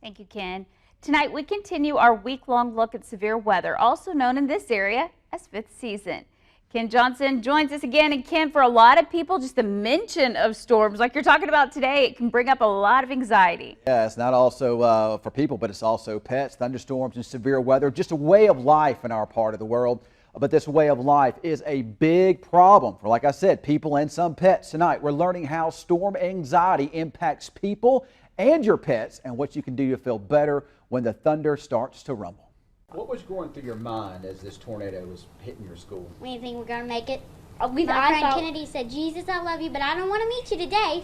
Thank you, Ken. Tonight we continue our week-long look at severe weather, also known in this area as fifth season. Ken Johnson joins us again, and Ken, for a lot of people, just the mention of storms like you're talking about today, it can bring up a lot of anxiety. Yeah, it's not also for people, but it's also pets. Thunderstorms and severe weather, just a way of life in our part of the world. But this way of life is a big problem for, like I said, people and some pets. Tonight, we're learning how storm anxiety impacts people and your pets and what you can do to feel better when the thunder starts to rumble. What was going through your mind as this tornado was hitting your school? We think we're going to make it. My friend Kennedy said, "Jesus, I love you, but I don't want to meet you today."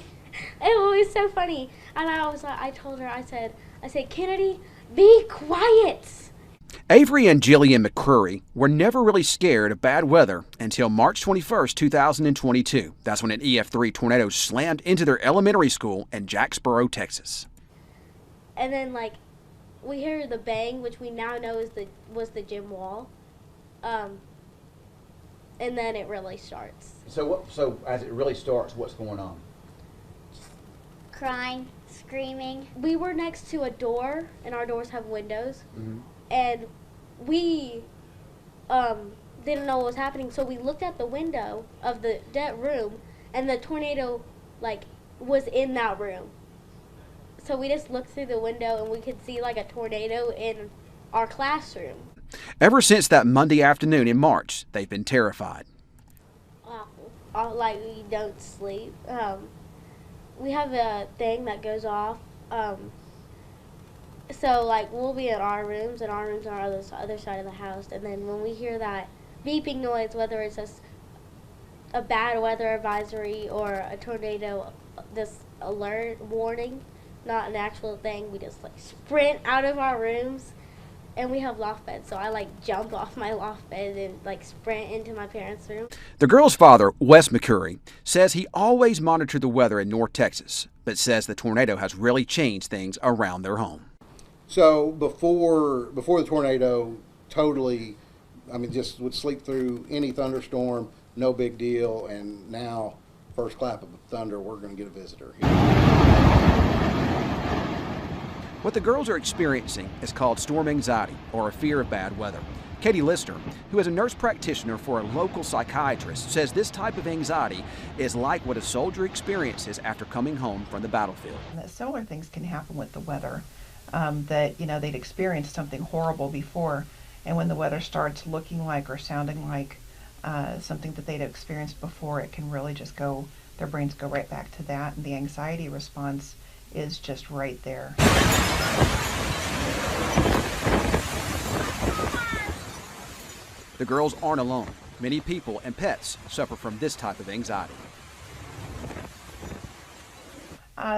It was so funny. And I told her, I said, Kennedy, be quiet. Avery and Jillian McCrory were never really scared of bad weather until March 21st, 2022. That's when an EF3 tornado slammed into their elementary school in Jacksboro, Texas. And then, we hear the bang, which we now know was the gym wall. And then it really starts. So as it really starts, what's going on? Crying, screaming. We were next to a door, and our doors have windows. Mm-hmm. And we didn't know what was happening, so we looked at the window of that room, and the tornado was in that room. So we just looked through the window, and we could see a tornado in our classroom. Ever since that Monday afternoon in March, they've been terrified. Awful. We don't sleep. We have a thing that goes off. So, we'll be in our rooms, and our rooms are on the other side of the house. And then when we hear that beeping noise, whether it's a bad weather advisory or a tornado, this alert warning, not an actual thing, we just sprint out of our rooms. And we have loft beds, so I jump off my loft bed and sprint into my parents' room. The girl's father, Wes McCurry, says he always monitored the weather in North Texas, but says the tornado has really changed things around their home. So before the tornado, totally, just would sleep through any thunderstorm, no big deal. And now, first clap of thunder, we're going to get a visitor. What the girls are experiencing is called storm anxiety, or a fear of bad weather. Katie Lister, who is a nurse practitioner for a local psychiatrist, says this type of anxiety is like what a soldier experiences after coming home from the battlefield. Similar things can happen with the weather. That they'd experienced something horrible before, and when the weather starts looking like or sounding like something that they'd experienced before, it can really just their brains go right back to that, and the anxiety response is just right there. The girls aren't alone. Many people and pets suffer from this type of anxiety.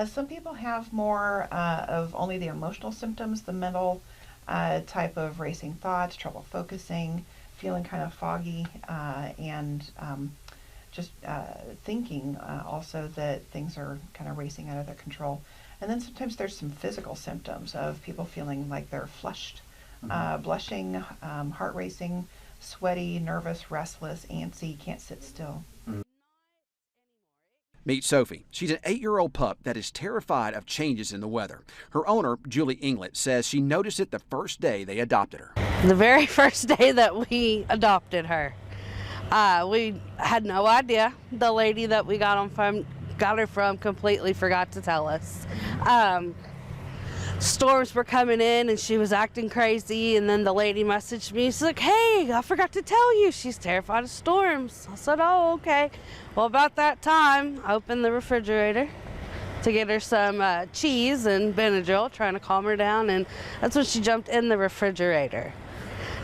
Some people have more of only the emotional symptoms, the mental type of racing thoughts, trouble focusing, feeling kind of foggy, and just thinking also that things are kind of racing out of their control. And then sometimes there's some physical symptoms of people feeling like they're flushed, blushing, heart racing, sweaty, nervous, restless, antsy, can't sit still. Meet Sophie. She's an 8-year-old pup that is terrified of changes in the weather. Her owner, Julie Inglet, says she noticed it the first day they adopted her. The very first day that we adopted her, we had no idea. The lady that we got her from completely forgot to tell us. Storms were coming in and she was acting crazy, and then the lady messaged me. She's like, "Hey, I forgot to tell you, she's terrified of storms." I said, "Oh, okay." Well, about that time, I opened the refrigerator to get her some cheese and Benadryl, trying to calm her down, and that's when she jumped in the refrigerator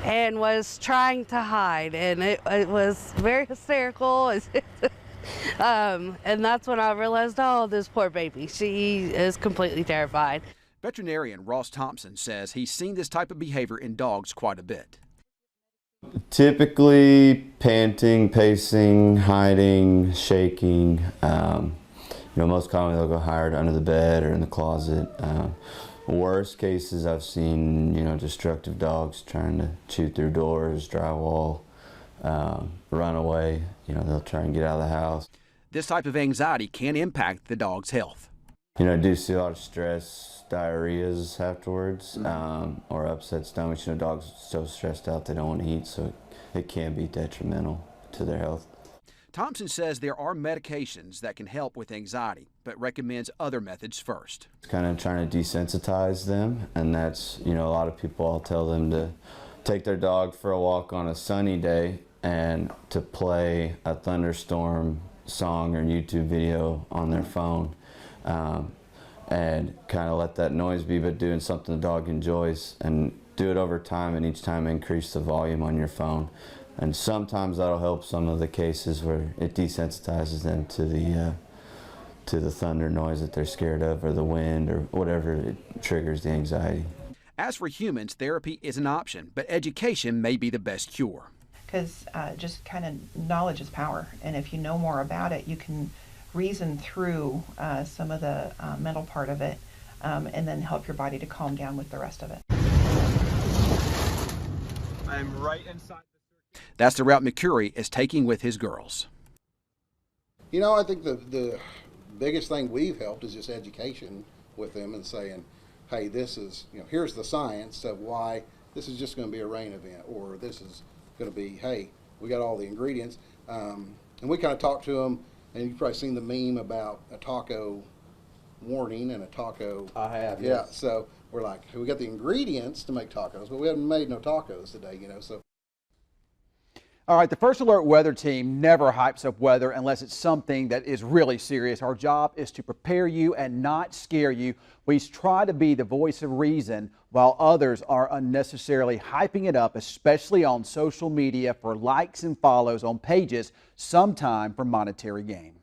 and was trying to hide, and it was very hysterical. And that's when I realized, oh, this poor baby, she is completely terrified. Veterinarian Ross Thompson says he's seen this type of behavior in dogs quite a bit. Typically panting, pacing, hiding, shaking. Most commonly they'll go hide under the bed or in the closet. Worst cases I've seen, destructive dogs trying to chew through doors, drywall, run away. They'll try and get out of the house. This type of anxiety can impact the dog's health. You know, I do see a lot of stress, diarrheas afterwards, or upset stomachs. You know, dogs are so stressed out they don't want to eat, so it can be detrimental to their health. Thompson says there are medications that can help with anxiety, but recommends other methods first. It's kind of trying to desensitize them, and that's, you know, a lot of people, I'll tell them to take their dog for a walk on a sunny day and to play a Thunderstorm song or YouTube video on their phone, and kind of let that noise be, but doing something the dog enjoys, and do it over time, and each time increase the volume on your phone. And sometimes that'll help some of the cases where it desensitizes them to the thunder noise that they're scared of, or the wind, or whatever it triggers the anxiety. As for humans, therapy is an option, but education may be the best cure. Because just kind of knowledge is power, and if you know more about it, you can reason through some of the mental part of it, and then help your body to calm down with the rest of it. I'm right inside. That's the route McCurry is taking with his girls. You know, I think the biggest thing we've helped is just education with them and saying, hey, this is, you know, here's the science of why this is just going to be a rain event, or this is going to be, hey, we got all the ingredients. And we kind of talked to them, and you've probably seen the meme about a taco warning and a taco. I have, yeah. yes. So we're like, hey, we got the ingredients to make tacos, but we haven't made no tacos today, you know, so. All right, the First Alert Weather Team never hypes up weather unless it's something that is really serious. Our job is to prepare you and not scare you. We try to be the voice of reason while others are unnecessarily hyping it up, especially on social media for likes and follows on pages, sometime for monetary gain.